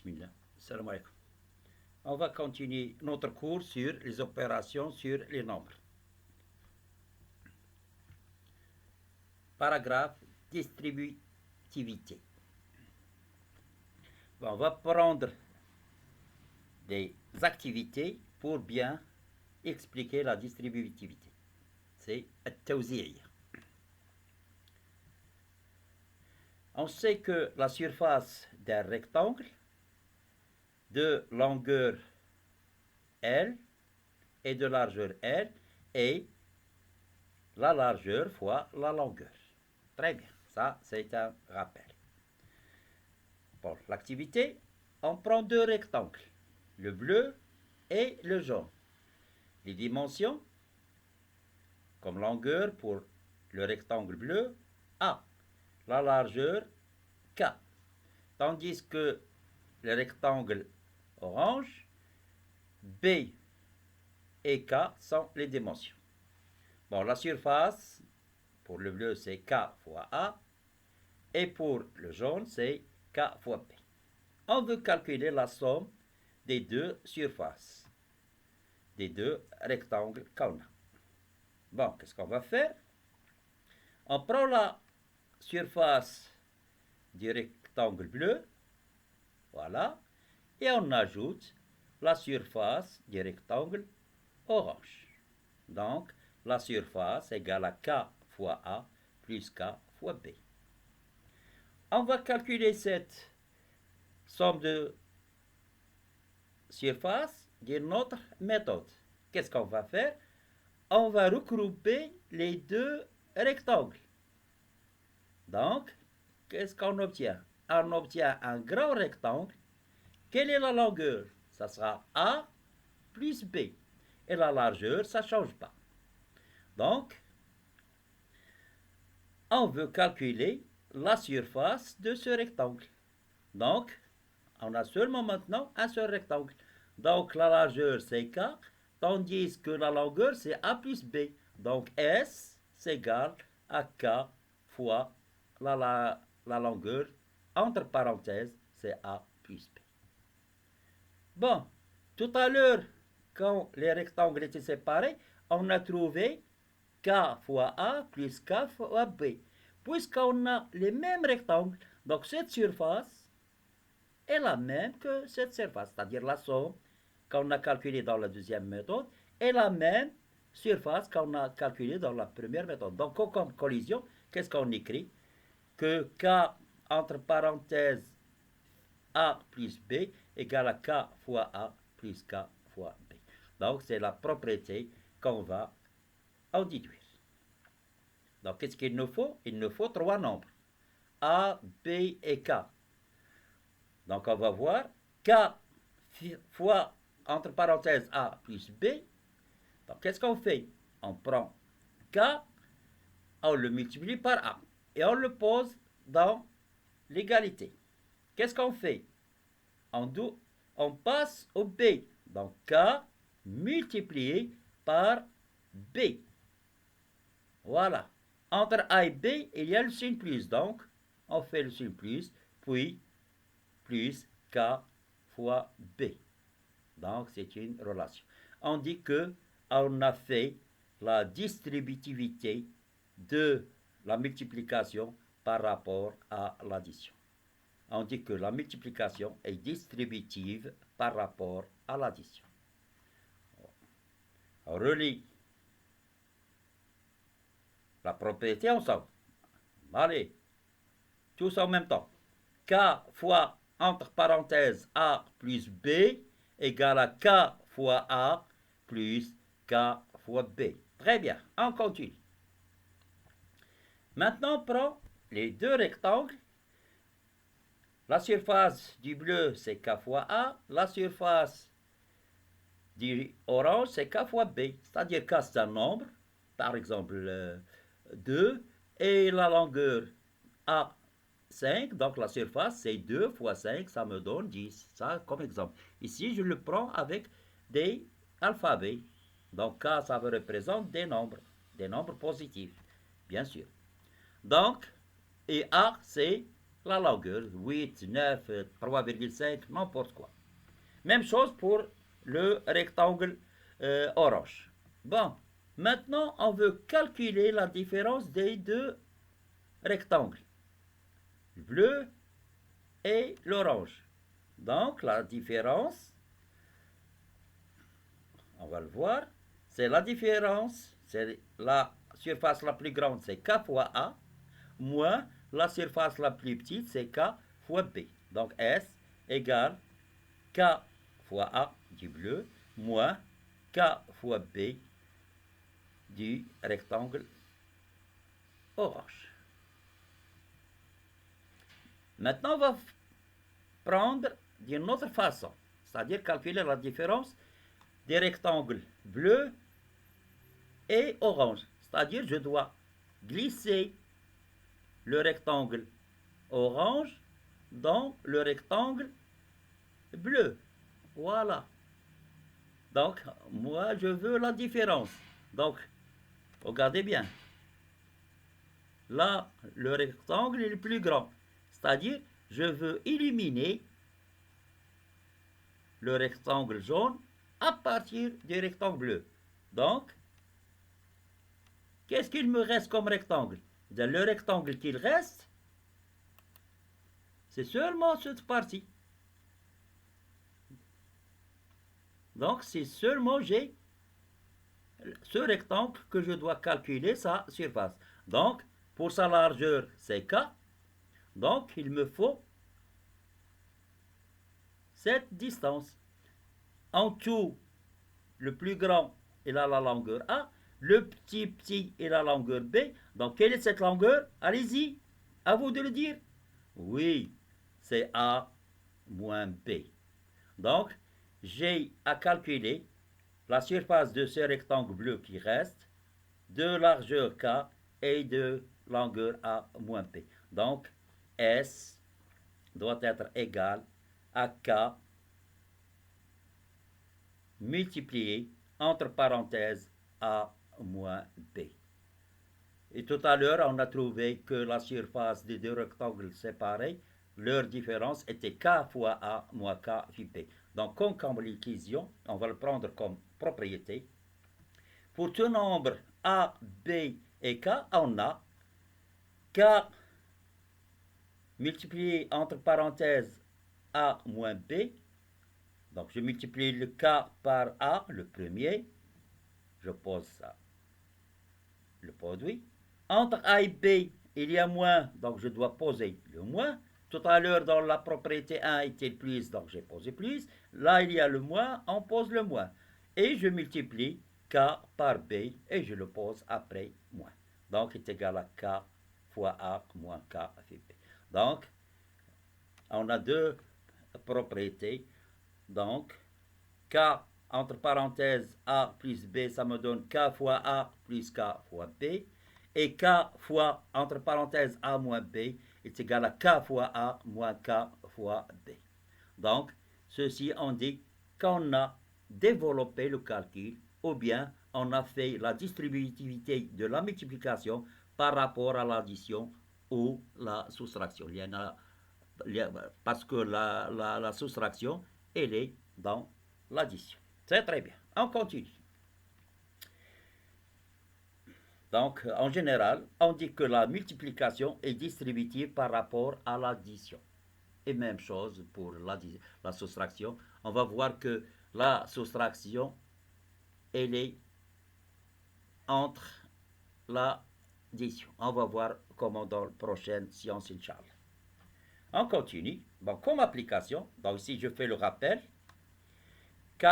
Bismillah. Salam alaikum. On va continuer notre cours sur les opérations sur les nombres. Paragraphe distributivité. Bon, on va prendre des activités pour bien expliquer la distributivité. C'est التوزيعية. On sait que la surface d'un rectangle de longueur L et de largeur L est la largeur fois la longueur. Très bien, ça c'est un rappel. Pour l'activité, on prend deux rectangles, le bleu et le jaune. Les dimensions, comme longueur pour le rectangle bleu, A. La largeur, K. Tandis que le rectangle orange, B et K sont les dimensions. Bon, la surface, pour le bleu, c'est K fois A, et pour le jaune, c'est K fois B. On veut calculer la somme des deux surfaces, des deux rectangles qu'on a. Bon, qu'est-ce qu'on va faire? On prend la surface du rectangle bleu, voilà, et on ajoute la surface du rectangle orange. Donc, la surface égale à K fois A plus K fois B. On va calculer cette somme de surface d'une autre méthode. Qu'est-ce qu'on va faire? On va regrouper les deux rectangles. Donc, qu'est-ce qu'on obtient? On obtient un grand rectangle. Quelle est la longueur? Ça sera A plus B. Et la largeur, ça ne change pas. Donc, on veut calculer la surface de ce rectangle. Donc, on a seulement maintenant un seul rectangle. Donc, la largeur, c'est K, tandis que la longueur, c'est A plus B. Donc, S, c'est égal à K fois la longueur, entre parenthèses, c'est A plus B. Bon, tout à l'heure, quand les rectangles étaient séparés, on a trouvé K fois A plus K fois B. Puisqu'on a les mêmes rectangles, donc cette surface est la même que cette surface, c'est-à-dire la somme qu'on a calculée dans la deuxième méthode est la même surface qu'on a calculée dans la première méthode. Donc, comme collision, qu'est-ce qu'on écrit? Que K entre parenthèses A plus B égale à K fois A plus K fois B. Donc, c'est la propriété qu'on va en déduire. Donc, qu'est-ce qu'il nous faut? Il nous faut trois nombres, A, B et K. Donc, on va voir K fois, entre parenthèses, A plus B. Donc, qu'est-ce qu'on fait? On prend K, on le multiplie par A et on le pose dans l'égalité. Qu'est-ce qu'on fait? On passe au B. Donc, K multiplié par B. Voilà. Entre A et B, il y a le signe plus. Donc, on fait le signe plus, puis plus K fois B. Donc, c'est une relation. On dit que on a fait la distributivité de la multiplication par rapport à l'addition. On dit que la multiplication est distributive par rapport à l'addition. On relie la propriété ensemble. Allez, tous en même temps. K fois, entre parenthèses, A plus B égale à K fois A plus K fois B. Très bien, on continue. Maintenant, on prend les deux rectangles. La surface du bleu, c'est K fois A. La surface du orange, c'est K fois B. C'est-à-dire K, c'est un nombre, par exemple 2, et la longueur A, 5, donc la surface, c'est 2 fois 5, ça me donne 10. Ça, comme exemple. Ici, je le prends avec des alphabets. Donc, K, ça représente des nombres positifs, bien sûr. Donc, et A, c'est la longueur, 8, 9, 3,5, n'importe quoi. Même chose pour le rectangle orange. Bon, maintenant on veut calculer la différence des deux rectangles, le bleu et l'orange. Donc la différence, on va le voir, c'est la différence, c'est la surface la plus grande, c'est K fois A, moins la surface la plus petite, c'est K fois B. Donc S égale K fois A du bleu, moins K fois B du rectangle orange. Maintenant, on va prendre d'une autre façon, c'est-à-dire calculer la différence des rectangles bleus et orange. C'est-à-dire, je dois glisser le rectangle orange dans le rectangle bleu. Voilà. Donc, moi, je veux la différence. Donc, regardez bien. Là, le rectangle est le plus grand. C'est-à-dire, je veux éliminer le rectangle jaune à partir du rectangle bleu. Donc, qu'est-ce qu'il me reste comme rectangle? Le rectangle qu'il reste, c'est seulement cette partie. Donc, c'est seulement j'ai ce rectangle que je dois calculer sa surface. Donc, pour sa largeur, c'est K. Donc, il me faut cette distance. En tout, le plus grand, il a la longueur A. Le petit, il a la longueur B. Donc, quelle est cette longueur? Allez-y, à vous de le dire. Oui, c'est A moins B. Donc, j'ai à calculer la surface de ce rectangle bleu qui reste, de largeur K et de longueur A moins B. Donc, S doit être égal à K multiplié entre parenthèses A moins B. Et tout à l'heure, on a trouvé que la surface des deux rectangles séparés, leur différence était K fois A moins K phi B. Donc, comme l'équation, on va le prendre comme propriété. Pour tout nombre A, B et K, on a K multiplié entre parenthèses A moins B. Donc, je multiplie le K par A, le premier. Je pose ça, le produit. Entre A et B, il y a moins, donc je dois poser le moins. Tout à l'heure, dans la propriété 1 était plus, donc j'ai posé plus. Là, il y a le moins, on pose le moins. Et je multiplie K par B et je le pose après moins. Donc, c'est égal à K fois A moins K fait B. Donc, on a deux propriétés. Donc, K entre parenthèses A plus B, ça me donne K fois A plus K fois B. Et K fois, entre parenthèses, A moins B est égal à K fois A moins K fois B. Donc, ceci on dit qu'on a développé le calcul ou bien on a fait la distributivité de la multiplication par rapport à l'addition ou la soustraction. Parce que la soustraction, elle est dans l'addition. C'est très bien. On continue. Donc, en général, on dit que la multiplication est distributive par rapport à l'addition. Et même chose pour la soustraction. On va voir que la soustraction, elle est entre l'addition. On va voir comment dans la prochaine séance, Inch'Allah. On continue. Bon, comme application, donc ici je fais le rappel. K,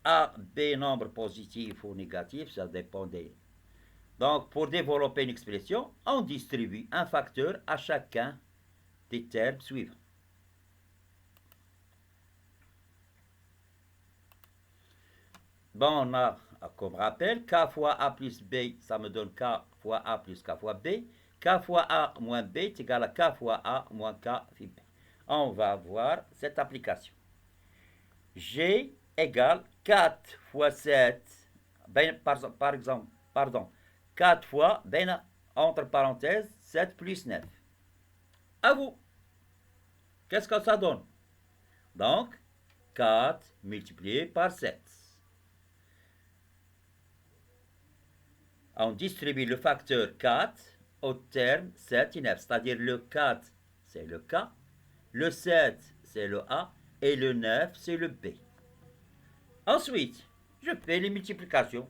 A, B, nombre positif ou négatif, ça dépend des... Donc, pour développer une expression, on distribue un facteur à chacun des termes suivants. Bon, on a comme rappel, K fois A plus B, ça me donne K fois A plus K fois B. K fois A moins B est égal à K fois A moins K phi B. On va voir cette application. G égale 4 fois 7, par exemple, 4 fois, entre parenthèses, 7 plus 9. À vous. Qu'est-ce que ça donne? Donc, 4 multiplié par 7. On distribue le facteur 4 au terme 7 et 9, c'est-à-dire le 4, c'est le K, le 7, c'est le A, et le 9, c'est le B. Ensuite, je fais les multiplications.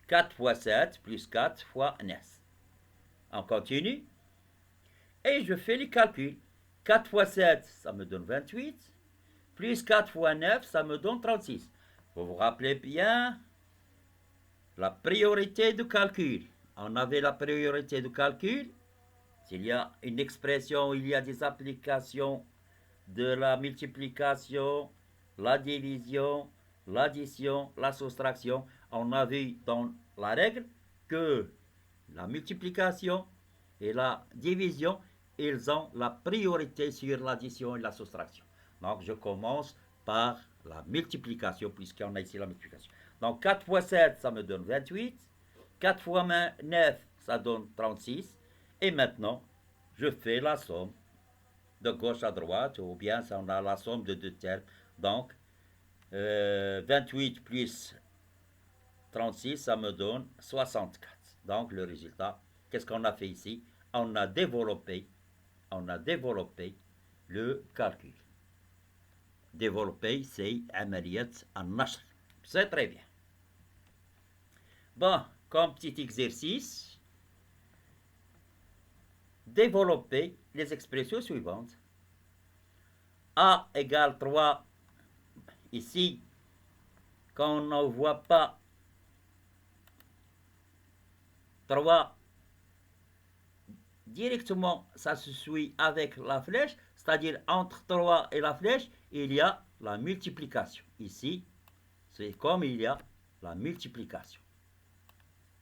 4 fois 7 plus 4 fois 9. On continue. Et je fais les calculs. 4 fois 7, ça me donne 28. Plus 4 fois 9, ça me donne 36. Vous vous rappelez bien la priorité de calcul. On avait la priorité de calcul. S'il y a une expression, il y a des applications de la multiplication, la division, l'addition, la soustraction. On a vu dans la règle que la multiplication et la division, ils ont la priorité sur l'addition et la soustraction. Donc, je commence par la multiplication, puisqu'on a ici la multiplication. Donc, 4 fois 7, ça me donne 28. 4 fois 9, ça donne 36. Et maintenant, je fais la somme de gauche à droite, ou bien on a la somme de deux termes. Donc, 28 plus 36, ça me donne 64. Donc, le résultat, qu'est-ce qu'on a fait ici? On a développé le calcul. Développer, c'est amaliyat an-nashr. C'est très bien. Bon, comme petit exercice, développer les expressions suivantes. A égale 3, ici, quand on ne voit pas 3 directement, ça se suit avec la flèche, c'est-à-dire entre 3 et la flèche, il y a la multiplication. Ici, c'est comme il y a la multiplication.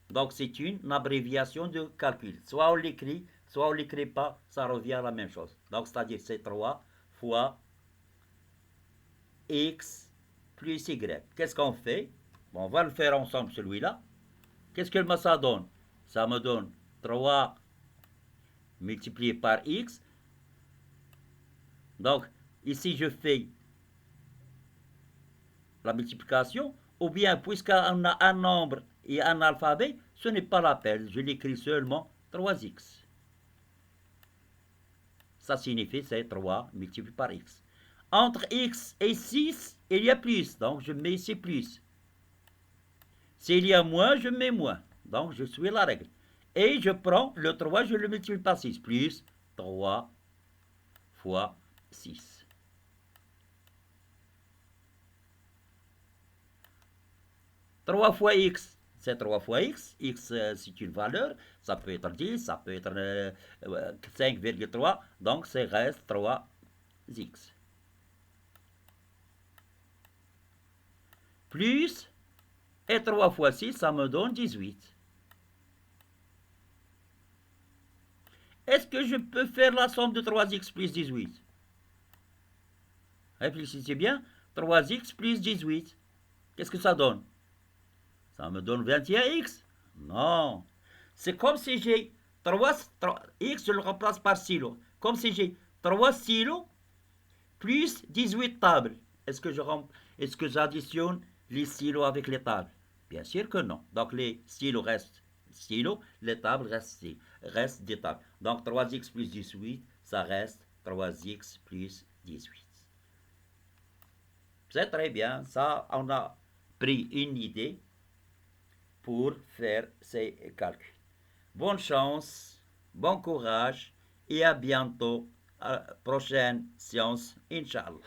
Donc, c'est une abréviation de calcul. Soit on l'écrit, soit on ne l'écrit pas, ça revient à la même chose. Donc, c'est-à-dire c'est 3 fois x plus y. Qu'est-ce qu'on fait? Bon, on va le faire ensemble, celui-là. Qu'est-ce que ça donne? Ça me donne 3 multiplié par x. Donc, ici, je fais la multiplication, ou bien, puisqu'on a un nombre et un alphabet, ce n'est pas la peine. Je l'écris seulement 3x. Ça signifie c'est 3 multiplié par x. Entre x et 6, il y a plus. Donc, je mets ici plus. S'il y a moins, je mets moins. Donc, je suis la règle. Et je prends le 3, je le multiplie par 6. Plus 3 fois 6. Trois fois x, c'est 3 fois x. X, c'est une valeur. Ça peut être 10, ça peut être 5,3. Donc, c'est reste 3x. Plus, et 3 fois 6, ça me donne 18. Est-ce que je peux faire la somme de 3x plus 18? Réfléchissez bien. 3x plus 18. Qu'est-ce que ça donne? Ça me donne 21x. Non. C'est comme si j'ai 3x, je le remplace par silo. Comme si j'ai 3 silos plus 18 tables. Est-ce que j'additionne les silos avec les tables? Bien sûr que non. Donc les silos restent silos, les tables restent des tables. Donc 3x plus 18, ça reste 3x plus 18. C'est très bien. Ça, on a pris une idée pour faire ces calculs. Bonne chance, bon courage et à bientôt à la prochaine séance, Inch'Allah.